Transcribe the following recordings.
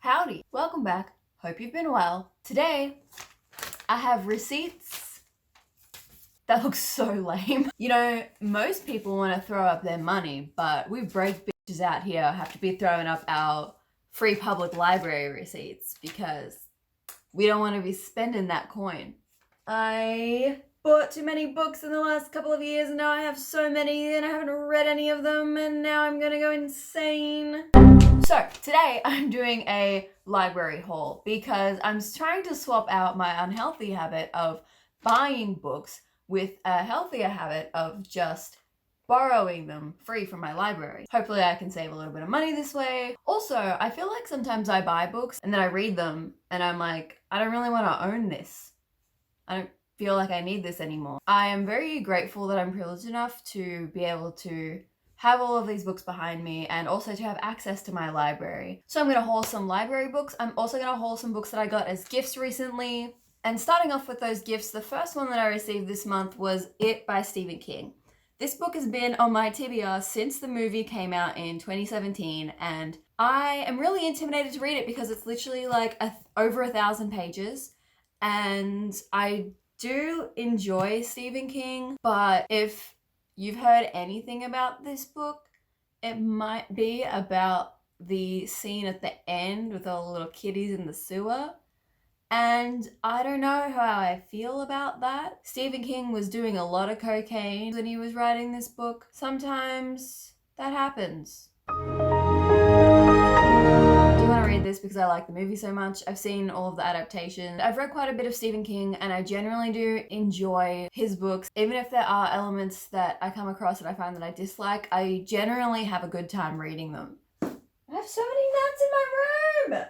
Howdy, welcome back. Hope you've been well. Today, I have receipts. That looks so lame. You know, most people want to throw up their money, but we broke bitches out here have to be throwing up our free public library receipts because we don't want to be spending that coin. I bought too many books in the last couple of years and now I have so many and I haven't read any of them and now I'm gonna go insane. So today I'm doing a library haul because I'm trying to swap out my unhealthy habit of buying books with a healthier habit of just borrowing them free from my library. Hopefully I can save a little bit of money this way. Also, I feel like sometimes I buy books and then I read them and I'm like, I don't really want to own this. I don't feel like I need this anymore. I am very grateful that I'm privileged enough to be able to have all of these books behind me and also to have access to my library. So I'm going to haul some library books. I'm also going to haul some books that I got as gifts recently. And starting off with those gifts, the first one that I received this month was It by Stephen King. This book has been on my TBR since the movie came out in 2017 and I am really intimidated to read it because it's literally like over 1,000 pages and I do enjoy Stephen King, but if you've heard anything about this book, it might be about the scene at the end with all the little kiddies in the sewer. And I don't know how I feel about that. Stephen King was doing a lot of cocaine when he was writing this book. Sometimes that happens. I do want to read this because I like the movie so much. I've seen all of the adaptations. I've read quite a bit of Stephen King and I generally do enjoy his books. Even if there are elements that I come across that I find that I dislike, I generally have a good time reading them. I have so many gnats in my room!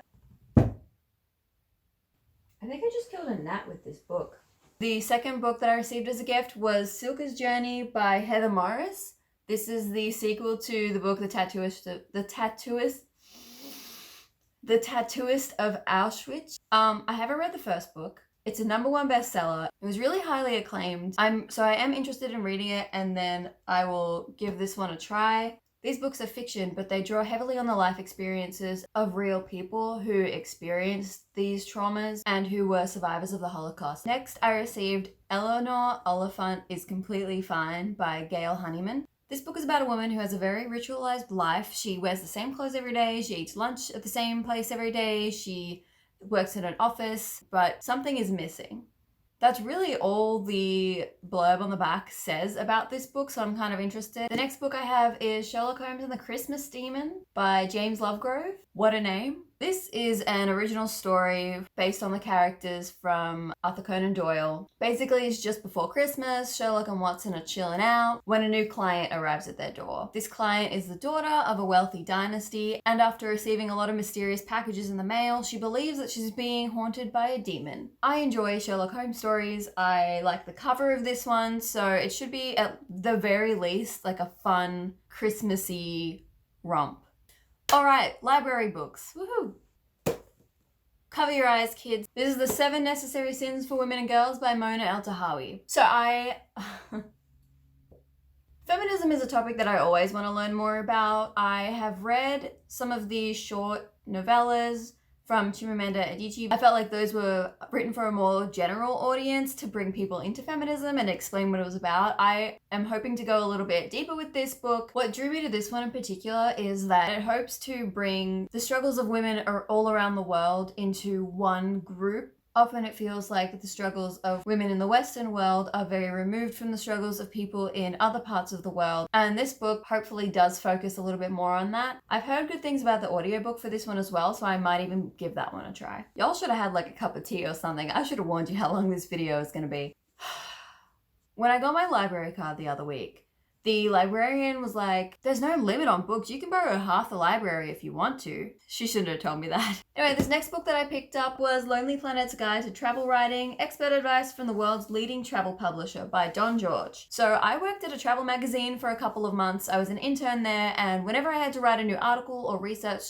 I think I just killed a gnat with this book. The second book that I received as a gift was Silka's Journey by Heather Morris. This is the sequel to the book The Tattooist of Auschwitz. I haven't read the first book. It's a #1 bestseller. It was really highly acclaimed. So I am interested in reading it and then I will give this one a try. These books are fiction, but they draw heavily on the life experiences of real people who experienced these traumas and who were survivors of the Holocaust. Next, I received Eleanor Oliphant is Completely Fine by Gail Honeyman. This book is about a woman who has a very ritualized life. She wears the same clothes every day, she eats lunch at the same place every day, she works in an office, but something is missing. That's really all the blurb on the back says about this book, so I'm kind of interested. The next book I have is Sherlock Holmes and the Christmas Demon by James Lovegrove. What a name. This is an original story based on the characters from Arthur Conan Doyle. Basically, it's just before Christmas, Sherlock and Watson are chilling out when a new client arrives at their door. This client is the daughter of a wealthy dynasty, and after receiving a lot of mysterious packages in the mail, she believes that she's being haunted by a demon. I enjoy Sherlock Holmes stories. I like the cover of this one, so it should be at the very least like a fun, Christmassy romp. Alright, library books. Woohoo! Cover your eyes, kids. This is The 7 Necessary Sins for Women and Girls by Mona El-Tahawi. Feminism is a topic that I always want to learn more about. I have read some of the short novellas from Chimamanda Adichie. I felt like those were written for a more general audience to bring people into feminism and explain what it was about. I am hoping to go a little bit deeper with this book. What drew me to this one in particular is that it hopes to bring the struggles of women all around the world into one group. Often it feels like the struggles of women in the Western world are very removed from the struggles of people in other parts of the world. And this book hopefully does focus a little bit more on that. I've heard good things about the audiobook for this one as well, so I might even give that one a try. Y'all should have had like a cup of tea or something. I should have warned you how long this video is going to be. When I got my library card the other week, the librarian was like, there's no limit on books. You can borrow half the library if you want to. She shouldn't have told me that. Anyway, this next book that I picked up was Lonely Planet's Guide to Travel Writing, Expert Advice from the World's Leading Travel Publisher by Don George. So I worked at a travel magazine for a couple of months. I was an intern there, and whenever I had to write a new article or research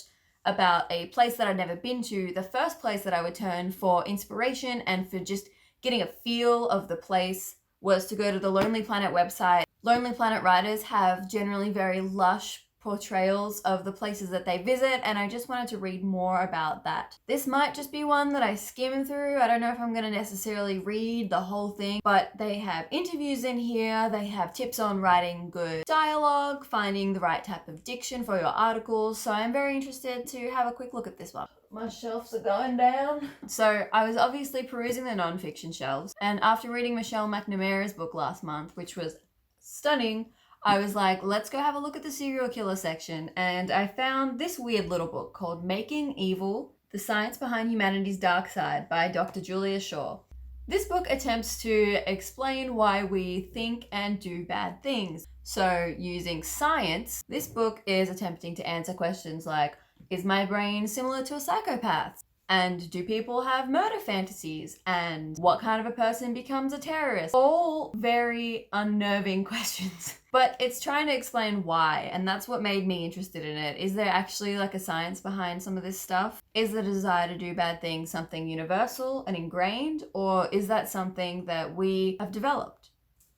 about a place that I'd never been to, the first place that I would turn for inspiration and for just getting a feel of the place was to go to the Lonely Planet website. Lonely Planet writers have generally very lush portrayals of the places that they visit, and I just wanted to read more about that. This might just be one that I skim through. I don't know if I'm going to necessarily read the whole thing, but they have interviews in here, they have tips on writing good dialogue, finding the right type of diction for your articles, so I'm very interested to have a quick look at this one. My shelves are going down. So I was obviously perusing the non-fiction shelves, and after reading Michelle McNamara's book last month, which was stunning, I was like, let's go have a look at the serial killer section, and I found this weird little book called Making Evil: The Science Behind Humanity's Dark Side by Dr. Julia Shaw. This book attempts to explain why we think and do bad things. So using science, this book is attempting to answer questions like, is my brain similar to a psychopath's? And do people have murder fantasies? And what kind of a person becomes a terrorist? All very unnerving questions. But it's trying to explain why, and that's what made me interested in it. Is there actually like a science behind some of this stuff? Is the desire to do bad things something universal and ingrained, or is that something that we have developed?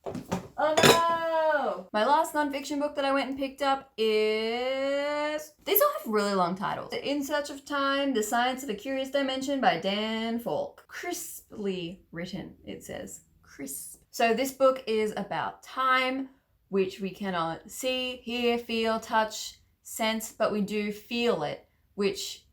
Oh no! My last non-fiction book that I went and picked up is... These all have really long titles. In Search of Time, The Science of a Curious Dimension by Dan Falk. Crisply written, it says. Crisp. So this book is about time, which we cannot see, hear, feel, touch, sense, but we do feel it, which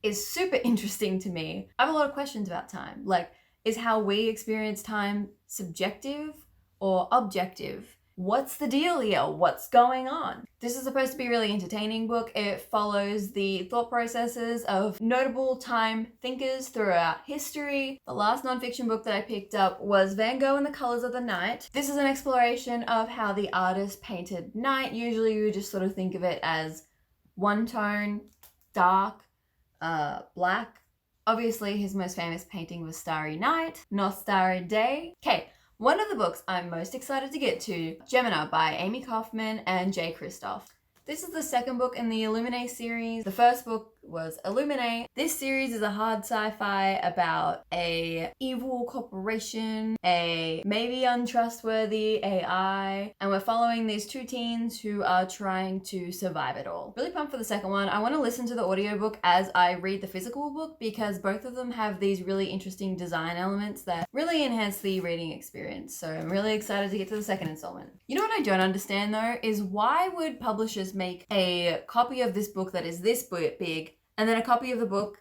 is super interesting to me. I have a lot of questions about time. Like, is how we experience time subjective or objective? What's the deal here? What's going on? This is supposed to be a really entertaining book. It follows the thought processes of notable time thinkers throughout history. The last nonfiction book that I picked up was Van Gogh and the Colors of the Night. This is an exploration of how the artist painted night. Usually you just sort of think of it as one tone, dark, black. Obviously his most famous painting was Starry Night, not Starry Day. Okay. One of the books I'm most excited to get to, Gemina by Amy Kaufman and Jay Kristoff. This is the second book in the Illuminae series. The first book was Illuminae. This series is a hard sci-fi about a evil corporation, a maybe untrustworthy AI, and we're following these two teens who are trying to survive it all. Really pumped for the second one. I want to listen to the audiobook as I read the physical book because both of them have these really interesting design elements that really enhance the reading experience. So I'm really excited to get to the second installment. You know what I don't understand though is why would publishers make a copy of this book that is this big and then a copy of the book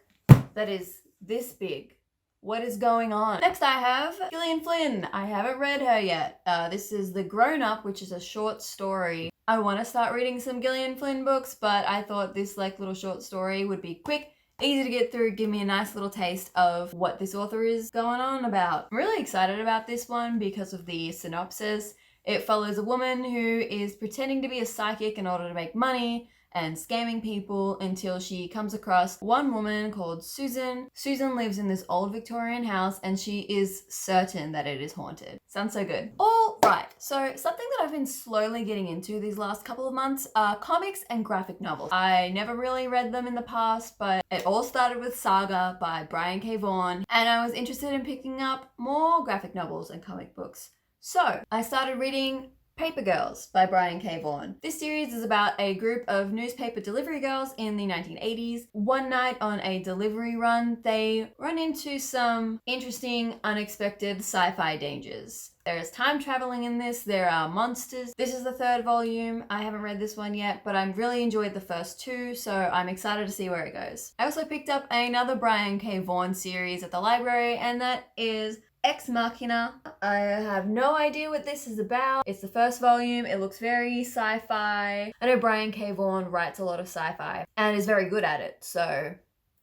that is this big? What is going on? Next I have Gillian Flynn. I haven't read her yet. This is The Grown Up, which is a short story. I want to start reading some Gillian Flynn books, but I thought this like little short story would be quick, easy to get through, give me a nice little taste of what this author is going on about. I'm really excited about this one because of the synopsis. It follows a woman who is pretending to be a psychic in order to make money and scamming people until she comes across one woman called Susan. Susan lives in this old Victorian house and she is certain that it is haunted. Sounds so good. All right, so something that I've been slowly getting into these last couple of months are comics and graphic novels. I never really read them in the past, but it all started with Saga by Brian K. Vaughan, and I was interested in picking up more graphic novels and comic books. So I started reading Paper Girls by Brian K. Vaughan. This series is about a group of newspaper delivery girls in the 1980s. One night on a delivery run, they run into some interesting, unexpected sci-fi dangers. There is time traveling in this, there are monsters. This is the third volume. I haven't read this one yet, but I really enjoyed the first two, so I'm excited to see where it goes. I also picked up another Brian K. Vaughan series at the library, and that is Ex Machina. I have no idea what this is about. It's the first volume. It looks very sci-fi. I know Brian K. Vaughan writes a lot of sci-fi and is very good at it, so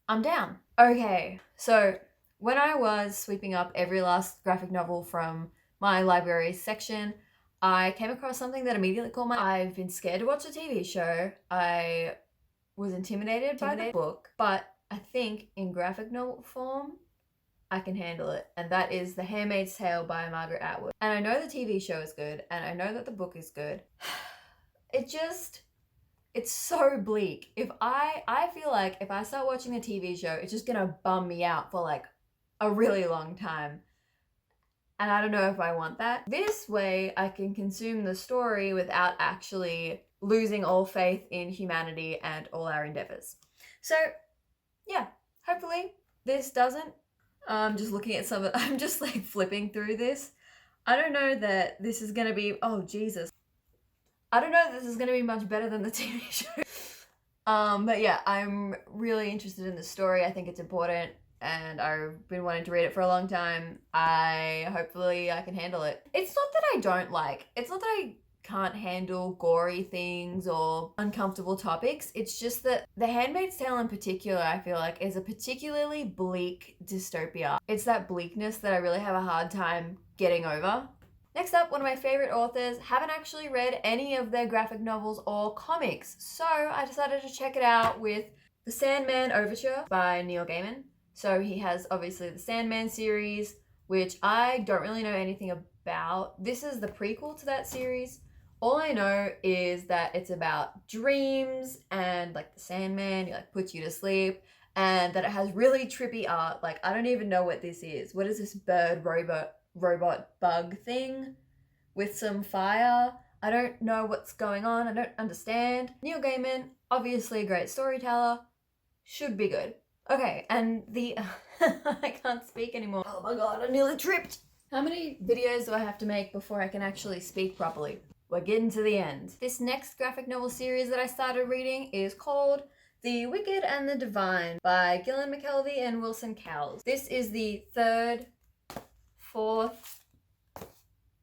I'm down. Okay, so when I was sweeping up every last graphic novel from my library section, I came across something that immediately caught my eye. I've been scared to watch a TV show. I was intimidated by the book, but I think in graphic novel form, I can handle it, and that is The Handmaid's Tale by Margaret Atwood. And I know the TV show is good, and I know that the book is good. It's so bleak. I feel like if I start watching the TV show, it's just gonna bum me out for like a really long time. And I don't know if I want that. This way, I can consume the story without actually losing all faith in humanity and all our endeavors. So yeah, hopefully this doesn't. I'm just looking at some of, I'm just like flipping through this. I don't know that this is going to be, oh Jesus. I don't know that this is going to be much better than the TV show. But yeah, I'm really interested in the story. I think it's important and I've been wanting to read it for a long time. Hopefully I can handle it. It's not that I don't like, it's not that I can't handle gory things or uncomfortable topics. It's just that The Handmaid's Tale in particular, I feel like, is a particularly bleak dystopia. It's that bleakness that I really have a hard time getting over. Next up, one of my favorite authors. Haven't actually read any of their graphic novels or comics, so I decided to check it out with The Sandman Overture by Neil Gaiman. So he has obviously the Sandman series, which I don't really know anything about. This is the prequel to that series. All I know is that it's about dreams and like the Sandman, he like puts you to sleep, and that it has really trippy art. Like, I don't even know what this is. What is this bird robot bug thing with some fire? I don't know what's going on. I don't understand. Neil Gaiman, obviously a great storyteller, should be good. Okay, and the I can't speak anymore. Oh my god, I nearly tripped. How many videos do I have to make before I can actually speak properly? We're getting to the end. This next graphic novel series that I started reading is called The Wicked and the Divine by Gillian McKelvey and Wilson Cowles. This is the 3rd, 4th,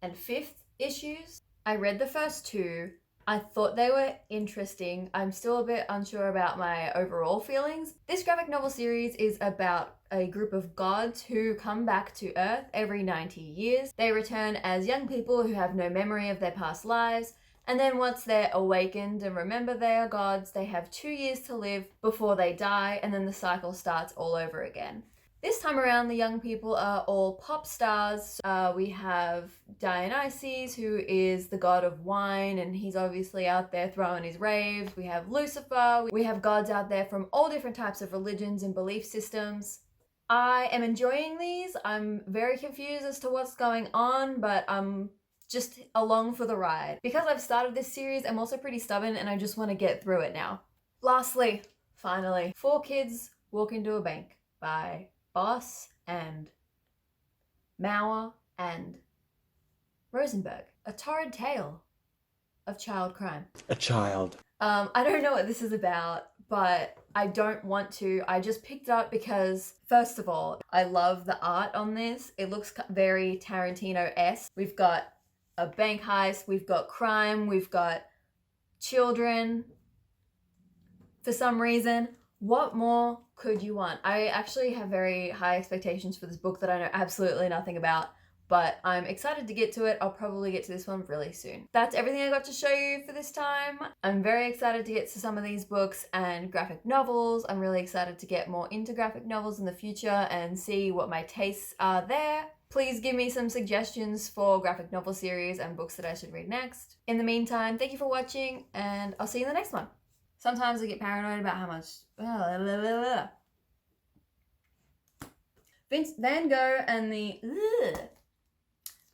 and 5th issues. I read the first 2. I thought they were interesting. I'm still a bit unsure about my overall feelings. This graphic novel series is about a group of gods who come back to Earth every 90 years. They return as young people who have no memory of their past lives, and then once they're awakened and remember they are gods, they have 2 years to live before they die, and then the cycle starts all over again. This time around, the young people are all pop stars. We have Dionysus, who is the god of wine, and he's obviously out there throwing his raves. We have Lucifer. We have gods out there from all different types of religions and belief systems. I am enjoying these. I'm very confused as to what's going on, but I'm just along for the ride. Because I've started this series, I'm also pretty stubborn and I just want to get through it now. Lastly, finally, 4 Kids Walk Into a Bank by Boss and Mauer and Rosenberg. A torrid tale of child crime. A child. I don't know what this is about, but I don't want to. I just picked it up because, first of all, I love the art on this. It looks very Tarantino-esque. We've got a bank heist, we've got crime, we've got children. For some reason, what more could you want? I actually have very high expectations for this book that I know absolutely nothing about, but I'm excited to get to it. I'll probably get to this one really soon. That's everything I got to show you for this time. I'm very excited to get to some of these books and graphic novels. I'm really excited to get more into graphic novels in the future and see what my tastes are there. Please give me some suggestions for graphic novel series and books that I should read next. In the meantime, thank you for watching, and I'll see you in the next one. Sometimes I get paranoid about how much... Vince Van Gogh and the...